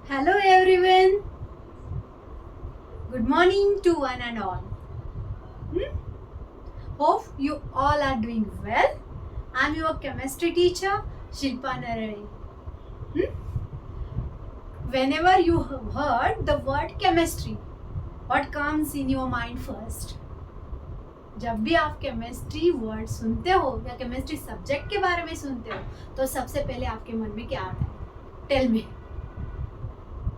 Hello everyone. Good morning to one and all. Hmm? Hope you all are doing well. I'm your chemistry teacher Shilpa Narade. Hmm? Whenever you have heard the word chemistry, what comes in your mind first? जब भी आप chemistry word सुनते हो या chemistry subject के बारे में सुनते हो तो सबसे पहले आपके मन में क्या आता है? Tell me.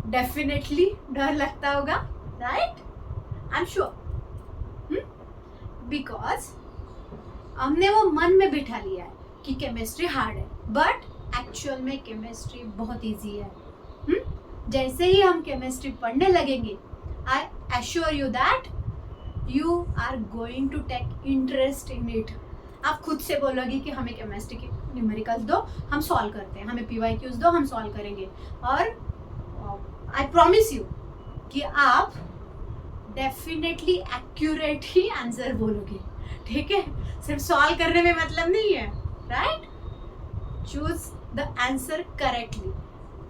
डेफिनेटली डर लगता होगा, right? I am sure. Because हमने वो मन में बिठा लिया है कि केमिस्ट्री हार्ड है, बट एक्चुअल में केमिस्ट्री बहुत इजी है. जैसे ही हम केमिस्ट्री पढ़ने लगेंगे, I assure you that you are going to take interest in it. आप खुद से बोलोगे कि हमें केमिस्ट्री के न्यूमेरिकल्स दो, हम सॉल्व करते हैं. हमें पीवाईक्यूज दो, हम सॉल्व करेंगे. और आई प्रॉमिस यू कि आप डेफिनेटली एक्यूरेट ही आंसर बोलोगे. ठीक है, सिर्फ सॉल्व करने में मतलब नहीं है, right? Choose the answer correctly,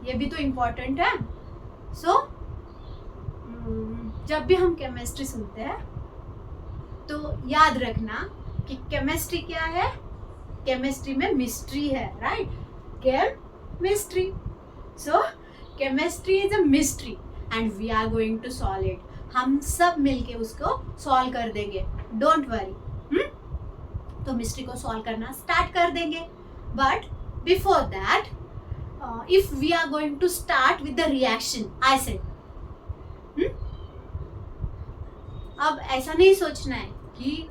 ये भी तो इम्पोर्टेंट है. सो जब भी हम केमिस्ट्री सुनते हैं तो याद रखना कि केमिस्ट्री क्या है. केमिस्ट्री में मिस्ट्री है, right? Chemistry. So chemistry is a mystery and we are going to solve it. हम सब मिलके उसको सॉल्व कर देंगे, डोंट वरी. तो मिस्ट्री को सॉल्व करना स्टार्ट कर देंगे. But before that, if we are going to start with the reaction, I said, अब ऐसा नहीं सोचना है कि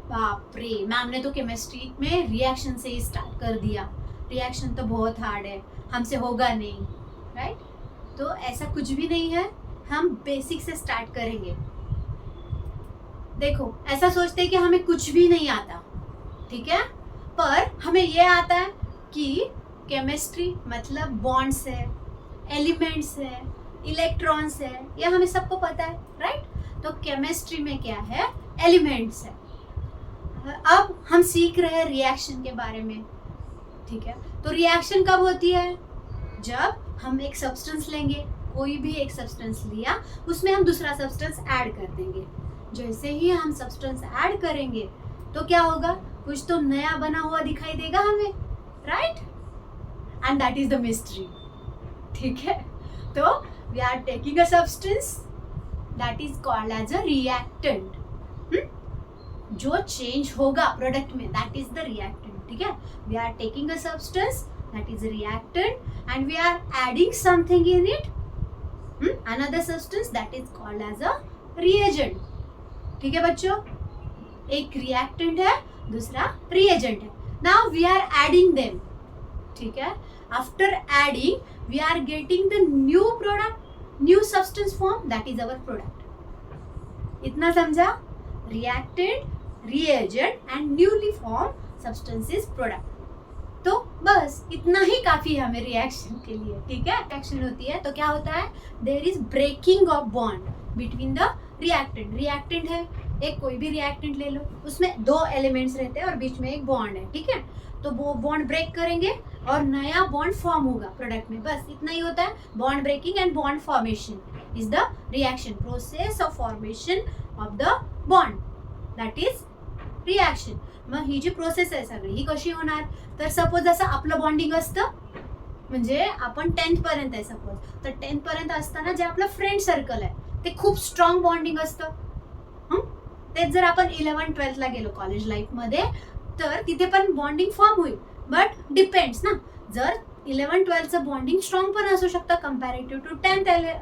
बाप रे, मैम ने तो केमिस्ट्री में रिएक्शन से ही स्टार्ट कर दिया, रिएक्शन तो बहुत हार्ड है, हमसे होगा नहीं, राइट? तो ऐसा कुछ भी नहीं है. हम बेसिक से स्टार्ट करेंगे. देखो, ऐसा सोचते हैं कि हमें कुछ भी नहीं आता, ठीक है, पर हमें ये आता है कि केमिस्ट्री मतलब बॉन्ड्स है, एलिमेंट्स है, इलेक्ट्रॉन्स है, ये हमें सबको पता है, राइट? तो केमिस्ट्री में क्या है? एलिमेंट्स है. अब हम सीख रहे हैं रिएक्शन के बारे में, ठीक है? तो रिएक्शन कब होती है? जब हम एक सब्सटेंस लेंगे, कोई भी एक सब्सटेंस लिया, उसमें हम दूसरा सब्सटेंस ऐड कर देंगे. जैसे ही हम सब्सटेंस ऐड करेंगे तो क्या होगा? कुछ तो नया बना हुआ दिखाई देगा हमें, right? And that is the mystery. ठीक है, तो we are taking a substance that is called as a reactant. जो चेंज होगा प्रोडक्ट में, दैट इज द रिएक्टेंट. ठीक है, we are taking a substance that is reactant and we are adding something in it, another substance that is called as a reagent. ठीक है बच्चों, एक reactant है, दूसरा reagent है. Now we are adding them. ठीक है, after adding we are getting the new product, new substance form, that is our product. इतना समझा? reactant, reagent and newly formed substance is product. तो बस इतना ही काफी है हमें रिएक्शन के लिए. ठीक है, रिएक्शन होती है तो क्या होता है? There is breaking of bond between the reactant. Reactant है, एक कोई भी रिएक्टेंट ले लो, उसमें दो एलिमेंट्स रहते हैं और बीच में एक बॉन्ड है. ठीक है, तो वो बॉन्ड ब्रेक करेंगे और नया बॉन्ड फॉर्म होगा प्रोडक्ट में. बस इतना ही होता है. Bond breaking and bond formation is the reaction. Process of formation of the bond, that is reaction. मग ही जी प्रोसेस आहे सगळी ही कशी होणार? तर सपोज असं आपलं बॉन्डिंग असतं, म्हणजे आपण 10th पर्यंत आहे सपोज, तर 10th पर्यंत असताना जे आपलं फ्रेंड सर्कल आहे ते खूप स्ट्रॉंग बॉन्डिंग असतं. तेच जर आपण 11th-12th ला गेलो कॉलेज लाईफ मध्ये, तर तिथे पण बॉन्डिंग फॉर्म होईल, बट डिपेंड्स ना. जर 11th-12thचं बॉन्डिंग स्ट्रॉंग पण असू शकतं कम्पॅरेटिव्ह टू 10th है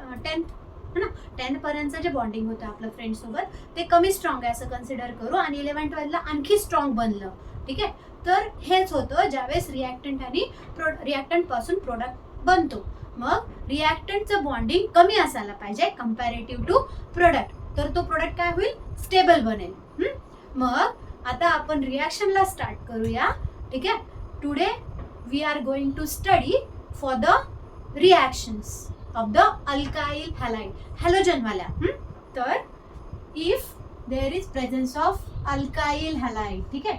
ना. 10th पर्यंतचं जे बॉन्डिंग होतं आपलं फ्रेंड सोबत ते कमी स्ट्रॉंग आहे असं कन्सिडर करू, आणि 11th-12thला आणखी स्ट्रॉंग बनलं. ठीक आहे, तर हेच होतं ज्यावेळेस रिएक्टंट आणि रिएक्टंट पासून प्रोडक्ट बनतो. मग रिएक्टंटचं बॉन्डिंग कमी असायला पाहिजे कम्पॅरेटिव्ह टू प्रोडक्ट, तर तो प्रोडक्ट काय होईल? स्टेबल बनेल. मग आता आपण रिएक्शनला स्टार्ट करूया. ठीक आहे, today we are going to study for the reactions of the alkyl halide, halogen वाल्या. तर if there is presence of alkyl halide, ठीक आहे,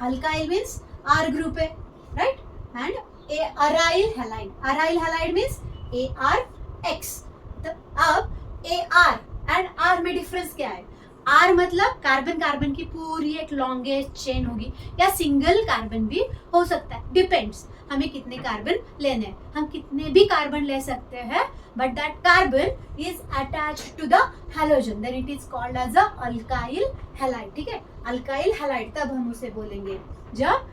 अल्काइल मीन्स आर ग्रुप आहे, right? And a aryl halide, aryl halide means ARX। अब AR and R में difference क्या है? R मतलब कार्बन कार्बन की पूरी एक लॉन्गेस्ट चेन होगी, या सिंगल कार्बन भी हो सकता है, डिपेंड्स हमें कितने कार्बन लेने हैं। हम कितने भी कार्बन ले सकते हैं, but that carbon is attached to the halogen, then it is called as a alkyl halide. ठीक है, अल्काइल हैलाइड तब हम उसे बोलेंगे जब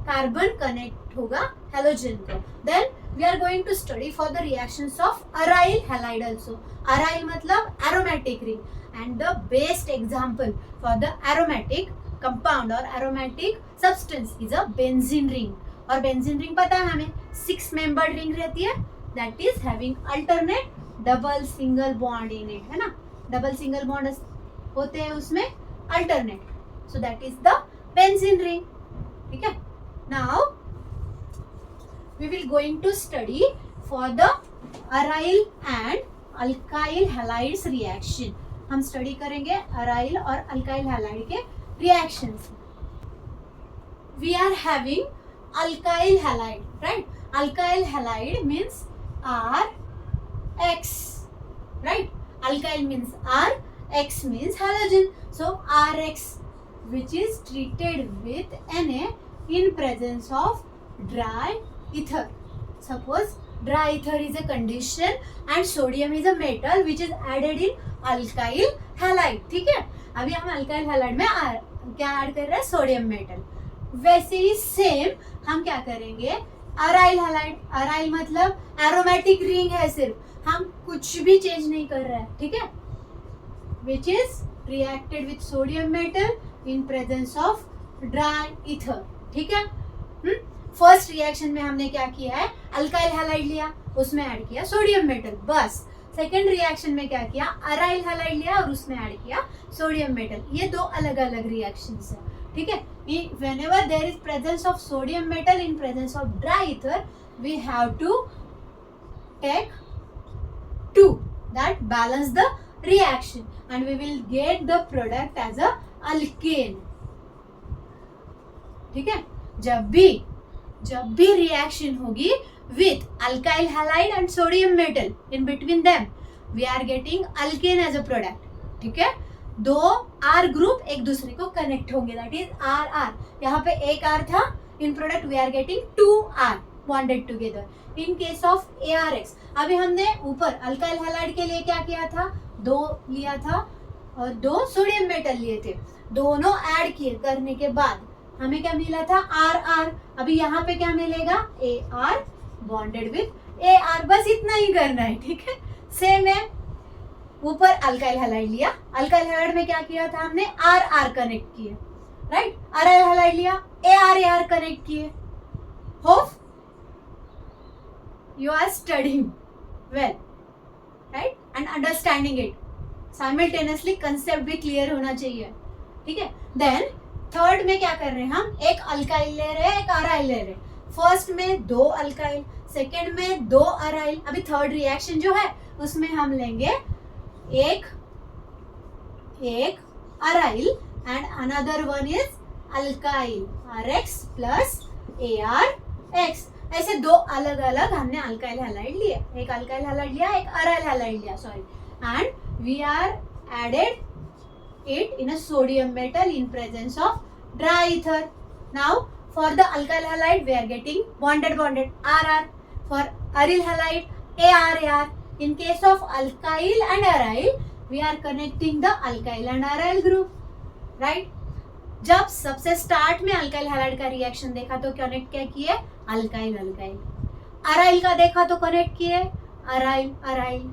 कार्बन कनेक्ट होगा हैलोजन को। Then we are going to study for the reactions of aryl halide also. Aryl मतलब aromatic ring, and the best example for the aromatic compound or aromatic substance is a benzene ring। और benzene ring पता है हमें 6 membered ring रहती है, that is having alternate double single bond in it, है ना, double single bond होते हैं उसमें alternate, so that is the benzene ring। ठीक है, now we will going to study for the aryl and alkyl halides reaction। हम study करेंगे aryl और अल्काइल हैलाइड के reactions. We are having alkyl halide, right? Alkyl halide means RX, right? Alkyl means R, X means halogen, so RX which is treated with Na in presence of dry ether। Suppose dry ether is a condition and sodium is a metal which is added in alkyl halide. ठीक है, अभी हम alkyl halide में क्या add कर रहे हैं? Sodium metal. वैसे ही सेम हम क्या करेंगे अराइल हैलाइड। अराइल मतलब एरोमेटिक रिंग है, सिर्फ हम कुछ भी चेंज नहीं कर रहे हैं। ठीक है, which is reacted with sodium metal in presence of dry ether. ठीक है, फर्स्ट रिएक्शन में हमने क्या किया है? अल्काइल हैलाइड लिया, उसमें ऐड किया सोडियम मेटल, बस। सेकेंड रिएक्शन में क्या किया? अराइल हैलाइड लिया और उसमें ऐड किया सोडियम मेटल। ये दो अलग अलग रिएक्शंस है। ठीक है, whenever there is presence of sodium metal in presence of dry ether, we have to take two that balance the reaction and we will get the product as a alkane। ठीक है, जब भी reaction होगी with alkyl halide and sodium metal in between them, we are getting alkane as a product। ठीक है, दो R group एक दूसरे को कनेक्ट होंगे, that is RR। यहाँ पे एक R था, in product we are getting 2R bonded together। in case of ARX, अभी हमने ऊपर अल्काइल हैलाइड के लिए क्या किया था? 2 लिया था और 2 सोडियम मेटल लिए थे, दोनों ऐड किए करने के बाद हमें क्या मिला था? RR। अभी यहाँ पे क्या मिलेगा? AR बॉन्डेड विथ AR, बस इतना ही करना है। ठीक है, सेम है, ऊपर अल्काइल हैलाइड लिया, अल्काइल हैलाइड में क्या किया था हमने? RR कनेक्ट किए, राइट? अराइल हैलाइड लिया, AR कनेक्ट किए। Hope you are studying well, right, and understanding it simultaneously. Concept भी क्लियर होना चाहिए। ठीक है, देन थर्ड में क्या कर रहे हैं हम? एक अल्काइल ले रहे हैं, एक अराइल ले रहे हैं। फर्स्ट में 2 अल्काइल, सेकेंड में 2 अराइल। अभी थर्ड रिएक्शन जो है उसमें हम लेंगे एक aryl and another one is alkyl, RX plus ARX। ऐसे 2 अलग अलग हमने अल्काइल हैलाइड लिए, एक अल्काइल हैलाइड लिया, एक अराइल हैलाइड लिया, sorry, and we are added it in a sodium metal in presence of dry ether. Now for the alkyl halide we are getting bonded RR, for aryl halide AR। in case of alkyl and aryl we are connecting the alkyl and aryl group, right? जब सबसे start में alkyl halide का reaction देखा तो connect क्या किए? Alkyl. Aryl का देखा तो कनेक्ट किए अराइल।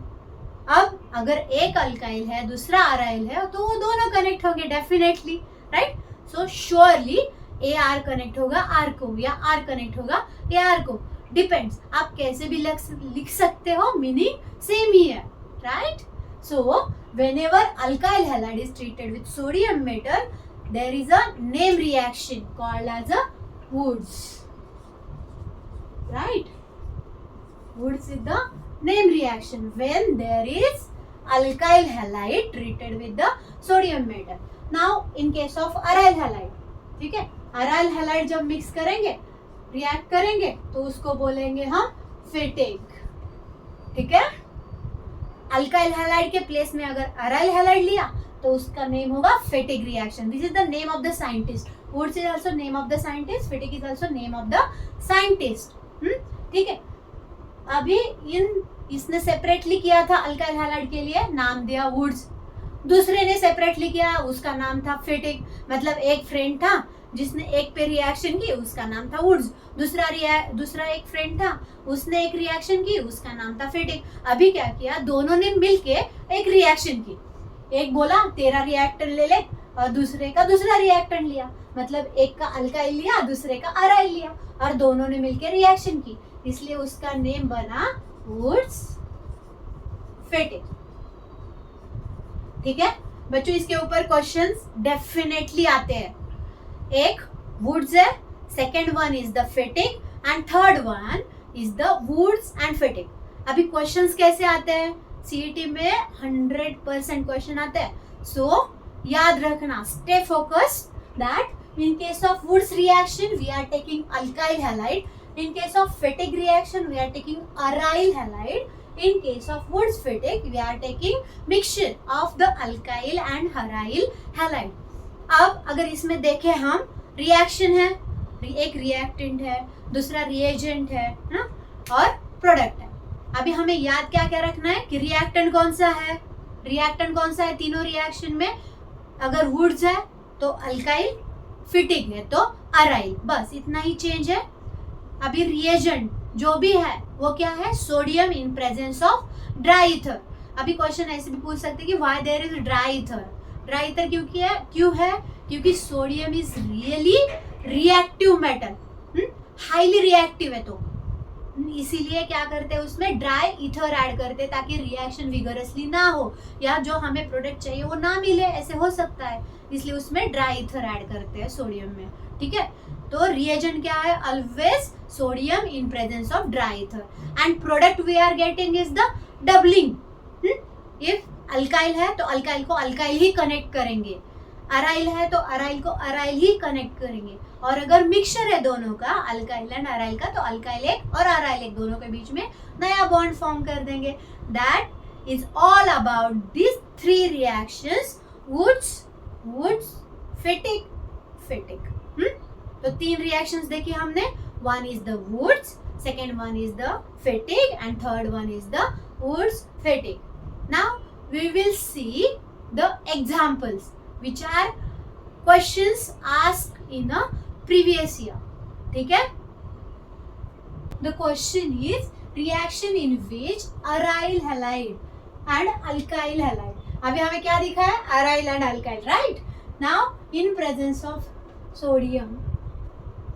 अब अगर एक अल्काइल है दूसरा अराइल है तो वो दोनों कनेक्ट होंगे डेफिनेटली, राइट? सो श्योरली AR कनेक्ट होगा R को या R कनेक्ट होगा AR को, डिपेंड्स। आप कैसे भी लिख सकते हो, मीनिंग सेम ही है, right? So whenever alkyl halide is treated with sodium metal, there is a name reaction called as a Woods, right? Woods is the name reaction when there is alkyl halide treated with the sodium metal। Now in case of aryl halide, ठीक है, aryl halide जब mix करेंगे react करेंगे तो उसको बोलेंगे हम फिटिग, ठीक है। अल्काइल हैलाइड के प्लेस में अगर अराइल हैलाइड लिया तो उसका नेम होगा Fittig reaction. This is the name of the scientist. Wurtz is also name of the scientist, Fittig is also name of the scientist, ठीक है। अभी इसने सेपरेटली किया था अल्काइल हैलाइड के लिए, नाम दिया वुड्स। दूसरे ने सेपरेटली किया, उसका नाम था फिटिग। मतलब एक फ्रेंड था जिसने एक पे रिएक्शन की, उसका नाम था वुड्स। दूसरा एक फ्रेंड था, उसने एक रिएक्शन की, उसका नाम था फिटिग। अभी क्या किया, दोनों ने मिलके एक रिएक्शन की। एक बोला तेरा रिएक्टेंट ले ले और दूसरे का दूसरा रिएक्टेंट लिया। मतलब एक का अल्काइल लिया, दूसरे का अराइल लिया और दोनों ने मिलके रिएक्शन की, इसलिए उसका नेम बना वुड्स फिटिग, ठीक है बच्चों। इसके ऊपर क्वेश्चंस डेफिनेटली आते हैं। एक वुड्स है, second one is the Fittig and third one is the Wurtz and Fittig. अभी क्वेश्चंस कैसे आते हैं, सीईटी में 100% क्वेश्चन आते हैं। सो याद रखना, stay focused that in case of Wurtz reaction we are taking alkyl halide, in case of fitic reaction we are taking aryl halide, in case of Wurtz fitic we are taking mixture of the alkyl and aryl halide। अब अगर इसमें देखें हम, reaction है, एक reactant है, दूसरा reagent है ना, और प्रोडक्ट है। अभी हमें याद क्या क्या रखना है कि रिएक्टेंट कौन सा है, रिएक्टेंट कौन सा है तीनों रिएक्शन में। अगर वुड्स है तो अल्काइल, फिटिक है तो अराइल, बस इतना ही चेंज है। अभी रिएजेंट जो भी है वो क्या है, sodium in presence of dry ether. अभी क्वेश्चन ऐसे भी पूछ सकते हैं कि why there is dry ether. Dry ether क्यों है, क्योंकि sodium is really reactive metal, highly reactive है, तो इसीलिए क्या करते हैं उसमें ड्राई ईथर ऐड करते हैं ताकि रिएक्शन विगरसली ना हो या जो हमें प्रोडक्ट चाहिए वो ना मिले, ऐसे हो सकता है, इसलिए उसमें ड्राई ईथर ऐड करते हैं सोडियम में, ठीक है। तो रिएजेंट क्या है, always sodium in presence of dry ether, and product we are getting is the doubling. If alkyl है तो अल्काइल को अल्काइल ही कनेक्ट करेंगे, अराइल है तो अराइल को अराइल ही कनेक्ट करेंगे, और अगर मिक्सचर है दोनों का, अल्काइल एंड अराइल का, तो अल्काइल एक और अराइल एक, दोनों के बीच में नया बॉन्ड फॉर्म कर देंगे। That is all about this three reactions, Wurtz Fittig. तो तीन रिएक्शंस देखिए हमने, one is the Wurtz, second one is the Fittig and third one is the Wurtz Fittig. Now we will see the examples which are questions asked in a previous year, ठीक है। The question is reaction in which aryl halide and alkyl halide। अभी हमें क्या दिखा है, aryl and alkyl, right? Now in presence of sodium,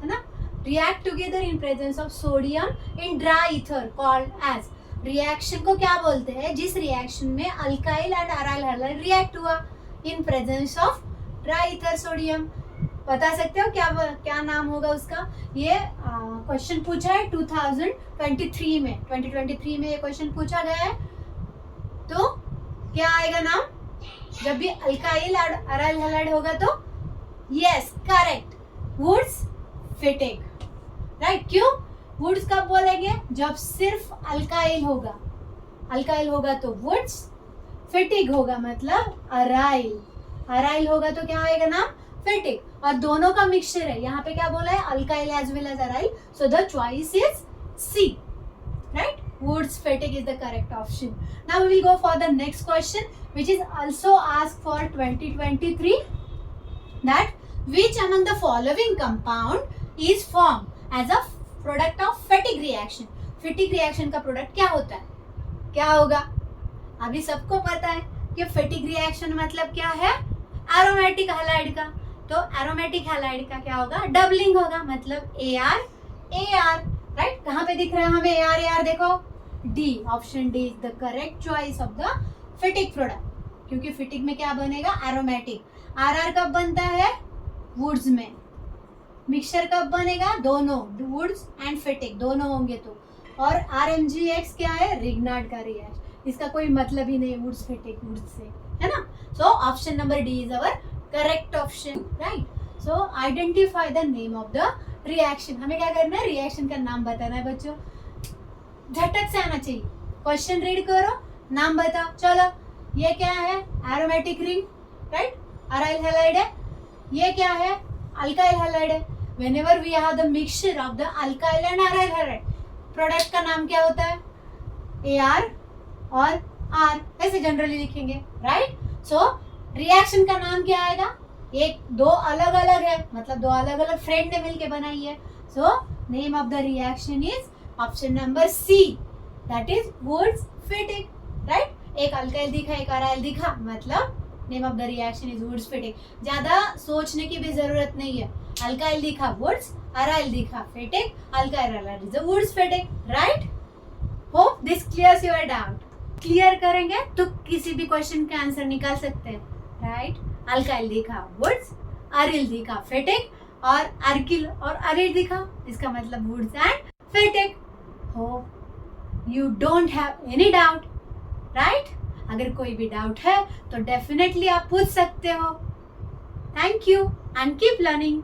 है ना, react together in presence of sodium in dry ether called as। Reaction को क्या बोलते हैं, जिस रिएक्शन में alkyl and aryl halide react हुआ in presence of dry ether sodium. बता सकते हो क्या नाम होगा उसका। ये क्वेश्चन पूछा है 2023 में, 2023 में ये क्वेश्चन पूछा गया है। तो क्या आएगा नाम, जब भी अल्काइल और अराइल हैलाइड होगा तो yes correct, Wurtz Fittig, right. क्यों वुड्स कब बोलेंगे, जब सिर्फ अल्काइल होगा तो वुड्स, फिटिक होगा मतलब अराइल होगा तो क्या आएगा नाम, फिटिक। और दोनों का मिक्सचर है, यहाँ पे क्या बोला है, alkyl as well as aryl, so the choice is C, right. Wurtz Fittig is the correct option. Now we will go for the next question which is also asked for 2023, that which among the following compound is form as a product of Fittig reaction. Fittig reaction का product क्या होता है, क्या होगा। अभी सबको पता है कि फिटिक रिएक्शन मतलब क्या है, एरोमेटिक हैलाइड का। तो एरोमेटिक हैलाइड का क्या होगा, डबलिंग होगा, मतलब AR, राइट। कहाँ पे दिख रहा है हमें AR, देखो D, option D is the correct choice of the फिटिक product, क्योंकि फिटिक में क्या बनेगा, एरोमेटिक। RR कब बनता है, वुड्स में। मिक्सचर कब बनेगा, दोनों वुड्स एंड फिटिक दोनों होंगे तो। और RMGX क्या है, रिग्नार्ड का रिएक्शन, इसका कोई मतलब ही नहीं वुड्स फिटिक वुड्स से, है ना। So option number D is our correct option, right. So identify the name of the reaction, हमें क्या करना है, रिएक्शन का नाम बताना है बच्चों, झटक से आना चाहिए। क्वेश्चन रीड करो, नाम बताओ। चलो ये क्या है, aromatic ring, right, aryl halide है। ये क्या है, अल्काइल हैलाइड है। Whenever we have the mixture of the alkyl and aryl halide, product का नाम क्या होता है, AR और R, ऐसे जनरली लिखेंगे, राइट। सो रिएक्शन का नाम क्या आएगा, एक दो अलग अलग है, मतलब दो अलग अलग फ्रेंड ने मिलके बनाई है। So name of the reaction is option number C, that is Wurtz Fittig, right. एक अल्काइल दिखा, एक अराइल दिखा, मतलब name of the reaction is Wurtz Fittig. ज्यादा सोचने की भी जरूरत नहीं है, अल्काइल दिखा वुड्स, अराइल दिखा Fittig, alkyl aryl is Wurtz Fittig, right. Hope this clears your doubt. Clear करेंगे तो किसी भी क्वेश्चन का आंसर निकाल सकते हैं, राइट। अल्काइल दिखा वुड्स, अरिल दिखा फिटिंग, और अर्किल और अरिल दिखा, इसका मतलब Wurtz and Fittig. Hope you don't have any doubt, right. अगर कोई भी डाउट है तो डेफिनेटली आप पूछ सकते हो। Thank you and keep learning.